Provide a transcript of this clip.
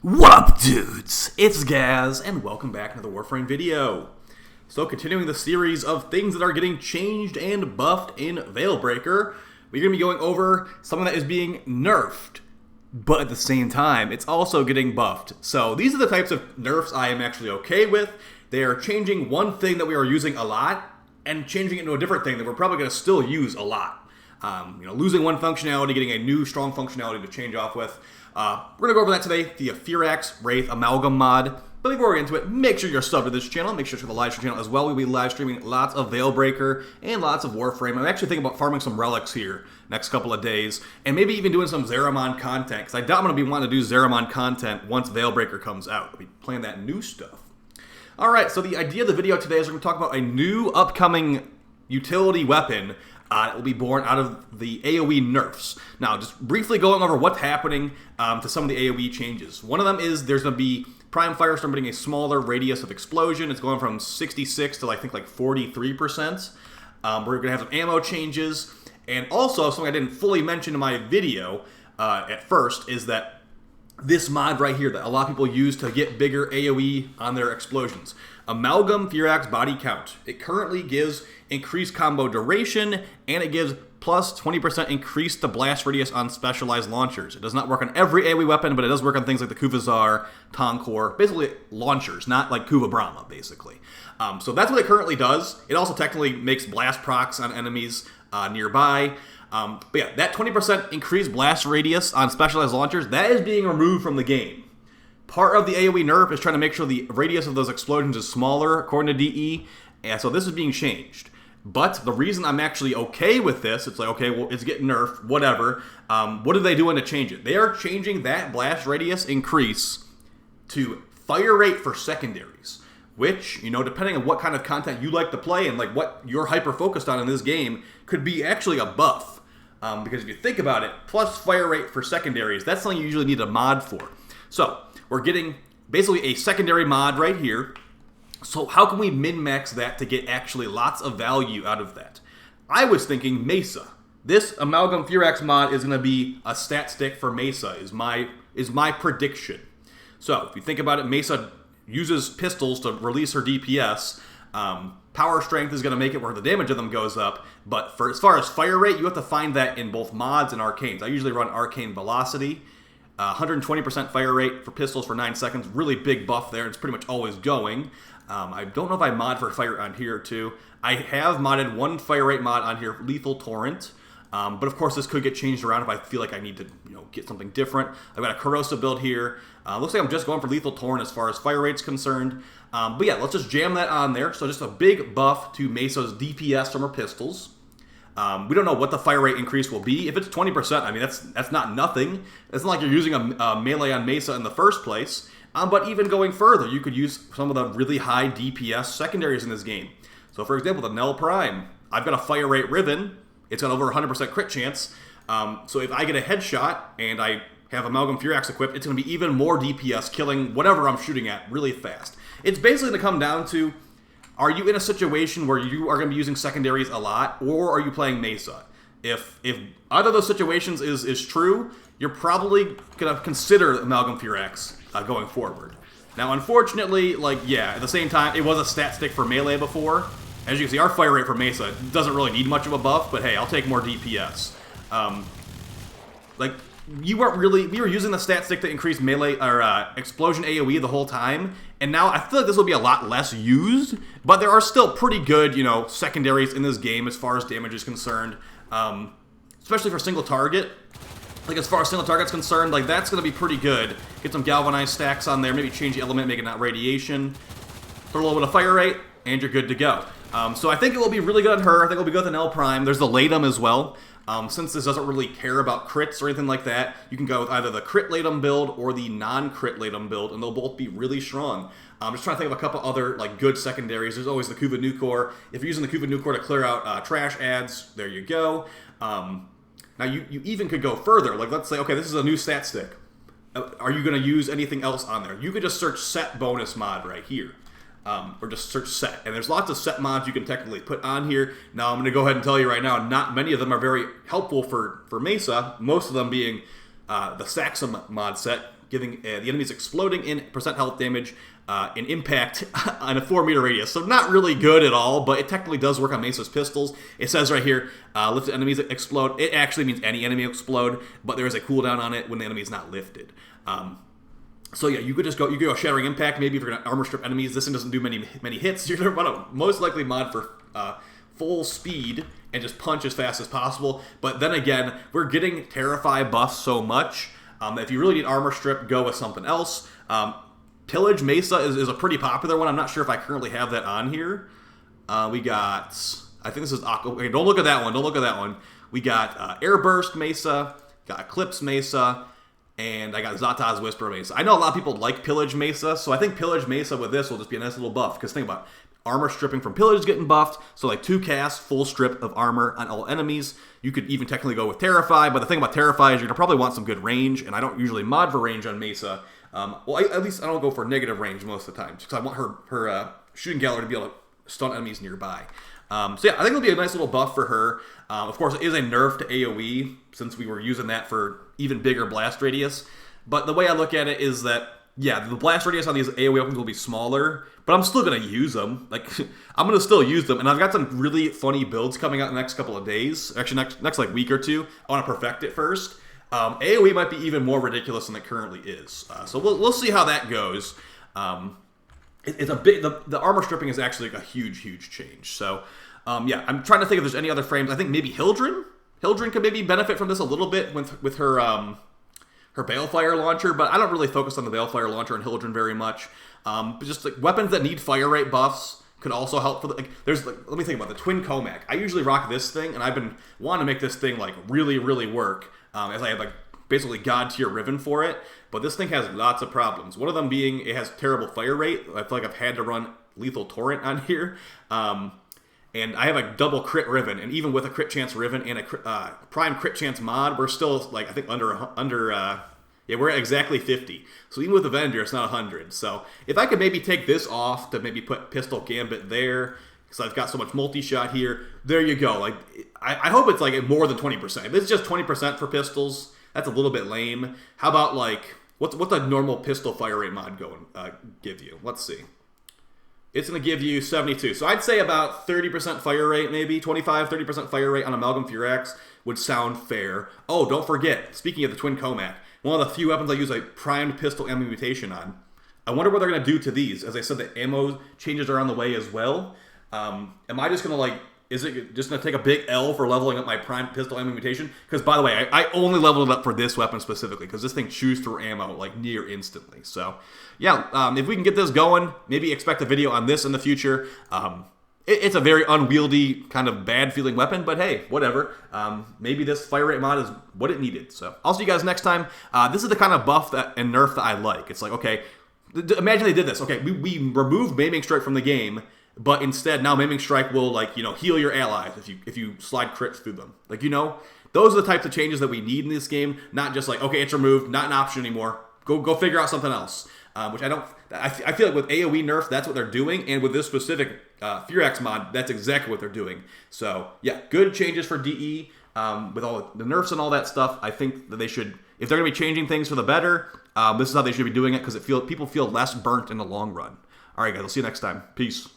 What up, dudes? It's Gaz, and welcome back to the Warframe video. So, continuing the series of things that are getting changed and buffed in Veilbreaker, we're going to be going over something that is being nerfed, but at the same time, it's also getting buffed. So, these are the types of nerfs I am actually okay with. They are changing one thing that we are using a lot, and changing it into a different thing that we're probably going to still use a lot. Losing one functionality, getting a new strong functionality to change off with. We're going to go over that today, the Furax Wraith Amalgam mod. But before we get into it, make sure you're subbed to this channel. Make sure to the live stream channel as well. We'll be live streaming lots of Veilbreaker and lots of Warframe. I'm actually thinking about farming some relics here next couple of days. And maybe even doing some Zeramon content, because I doubt I'm going to be wanting to do Zeramon content once Veilbreaker comes out. I'll be playing that new stuff. Alright, so the idea of the video today is we're going to talk about a new upcoming utility weapon that will be born out of the AoE nerfs. Now, just briefly going over what's happening to some of the AoE changes. One of them is there's going to be Prime Firestorm getting a smaller radius of explosion. It's going from 66 to I think like 43%. We're going to have some ammo changes. And also, something I didn't fully mention in my video at first is that this mod right here that a lot of people use to get bigger AoE on their explosions. Amalgam Furax Body Count. It currently gives increased combo duration, and it gives plus 20% increase to blast radius on specialized launchers. It does not work on every AoE weapon, but it does work on things like the Kuvazar, Tonkor, basically launchers, not like Kuva Brahma, basically. So that's what it currently does. It also technically makes blast procs on enemies nearby. But yeah, that 20% increased blast radius on specialized launchers, that is being removed from the game. Part of the AoE nerf is trying to make sure the radius of those explosions is smaller, according to DE, and so this is being changed. But the reason I'm actually okay with this, it's like, okay, well, it's getting nerfed, whatever. What are they doing to change it? They are changing that blast radius increase to fire rate for secondaries, which, depending on what kind of content you like to play and like what you're hyper-focused on in this game, could be actually a buff. Because if you think about it, plus fire rate for secondaries, that's something you usually need a mod for. So, we're getting basically a secondary mod right here. So how can we min-max that to get actually lots of value out of that? I was thinking Mesa. This Amalgam Furax mod is going to be a stat stick for Mesa, is my prediction. So, if you think about it, Mesa uses pistols to release her DPS. Power strength is going to make it where the damage of them goes up, but as far as fire rate, you have to find that in both mods and arcanes. I usually run arcane velocity, 120% fire rate for pistols for 9 seconds, really big buff there, it's pretty much always going. I don't know if I mod for fire on here too. I have modded one fire rate mod on here, Lethal Torrent, but of course this could get changed around if I feel like I need to get something different. I've got a corrosive build here. Looks like I'm just going for Lethal Torrent as far as fire rate's concerned. But yeah, let's just jam that on there. So just a big buff to Mesa's DPS from her pistols. We don't know what the fire rate increase will be. If it's 20%, I mean, that's not nothing. It's not like you're using a melee on Mesa in the first place. But even going further, you could use some of the really high DPS secondaries in this game. So for example, the Knell Prime. I've got a fire rate Riven. It's got over 100% crit chance. So if I get a headshot and I have Amalgam Furax equipped, it's going to be even more DPS, killing whatever I'm shooting at really fast. It's basically going to come down to, are you in a situation where you are going to be using secondaries a lot, or are you playing Mesa? If either of those situations is true, you're probably going to consider Amalgam Furax going forward. Now, unfortunately, at the same time, it was a stat stick for melee before. As you can see, our fire rate for Mesa doesn't really need much of a buff, but hey, I'll take more DPS. We were using the stat stick to increase melee or explosion AoE the whole time, and now I feel like this will be a lot less used, but there are still pretty good, secondaries in this game as far as damage is concerned, especially for single target. As far as single target's concerned, that's going to be pretty good. Get some galvanized stacks on there, maybe change the element, make it not radiation, throw a little bit of fire rate, and you're good to go. So I think it will be really good on her. I think it will be good with the Knell Prime. There's the Laetum as well. Since this doesn't really care about crits or anything like that, you can go with either the crit Laetum build or the non-crit Laetum build, and they'll both be really strong. I'm just trying to think of a couple other good secondaries. There's always the Kuva Nukor. If you're using the Kuva Nukor to clear out trash ads, there you go. Now you even could go further. Let's say, okay, this is a new stat stick. Are you going to use anything else on there? You could just search set bonus mod right here. Or just search set. And there's lots of set mods you can technically put on here. Now, I'm going to go ahead and tell you right now, not many of them are very helpful for Mesa, most of them being the Saxum mod set. giving the enemies exploding in percent health damage and impact on a 4-meter radius. So not really good at all, but it technically does work on Mesa's pistols. It says right here, lifted enemies explode. It actually means any enemy explode, but there is a cooldown on it when the enemy is not lifted. So yeah, you could go Shattering Impact. Maybe if you're going to armor strip enemies, this one doesn't do many hits. You're going to want to most likely mod for full speed and just punch as fast as possible. But then again, we're getting Terrify buffs so much that if you really need armor strip, go with something else. Pillage Mesa is a pretty popular one. I'm not sure if I currently have that on here. We got, I think this is Aqua. Okay, don't look at that one. We got Airburst Mesa, got Eclipse Mesa, and I got Zata's Whisper Mesa. I know a lot of people like Pillage Mesa, so I think Pillage Mesa with this will just be a nice little buff. Because think about it. Armor stripping from Pillage is getting buffed, so like 2 casts, full strip of armor on all enemies. You could even technically go with Terrify, but the thing about Terrify is you're going to probably want some good range, and I don't usually mod for range on Mesa. At least I don't go for negative range most of the time, because I want her shooting gallery to be able to stun enemies nearby. So yeah, I think it'll be a nice little buff for her. Of course, it is a nerf to AoE, since we were using that for even bigger blast radius. But the way I look at it is that, yeah, the blast radius on these AoE weapons will be smaller, but I'm still going to use them. Like, I'm going to still use them, and I've got some really funny builds coming out in the next couple of days. Actually, next like week or two. I want to perfect it first. AoE might be even more ridiculous than it currently is. So we'll see how that goes. It's a big, the armor stripping is actually like a huge change. So, yeah, I'm trying to think if there's any other frames. I think maybe Hildren. Hildren could maybe benefit from this a little bit with her her Balefire launcher, but I don't really focus on the Balefire launcher and Hildren very much. But just like weapons that need fire rate buffs could also help for the, let me think about the Twin Komac. I usually rock this thing, and I've been wanting to make this thing like really work, as I have like basically god tier Riven for it. But this thing has lots of problems. One of them being it has terrible fire rate. I feel like I've had to run Lethal Torrent on here. And I have a double crit Riven, and even with a crit chance Riven and a prime crit chance mod, we're still like I think yeah, we're at exactly 50. So even with Avenger, it's not 100. So if I could maybe take this off to maybe put Pistol Gambit there, because I've got so much multi-shot here, there you go. Like I hope it's like more than 20%. If it's just 20% for pistols, that's a little bit lame. How about like what's a normal pistol fire rate mod going give you? Let's see. It's going to give you 72. So I'd say about 30% fire rate, maybe 25-30% fire rate on Amalgam Furax would sound fair. Oh, don't forget, speaking of the Twin Komac, one of the few weapons I use a primed pistol ammo mutation on. I wonder what they're going to do to these. As I said, the ammo changes are on the way as well. Am I just going to like, is it just going to take a big L for leveling up my primed pistol ammo mutation? Because by the way, I only leveled it up for this weapon specifically, because this thing chews through ammo like near instantly. So yeah, if we can get this going, maybe expect a video on this in the future. It's a very unwieldy, kind of bad-feeling weapon, but hey, whatever. Maybe this fire rate mod is what it needed. So I'll see you guys next time. This is the kind of buff and nerf that I like. It's like, okay, imagine they did this. Okay, we removed Maiming Strike from the game, but instead now Maiming Strike will, like, heal your allies if you slide crits through them. Like, those are the types of changes that we need in this game. Not just like, okay, it's removed, not an option anymore. Go figure out something else. Which I feel like with AoE nerf, that's what they're doing, and with this specific Furax mod, that's exactly what they're doing. So yeah, good changes for DE. With all the nerfs and all that stuff, I think that they should, if they're going to be changing things for the better, this is how they should be doing it, because people feel less burnt in the long run. All right, guys, I'll see you next time. Peace.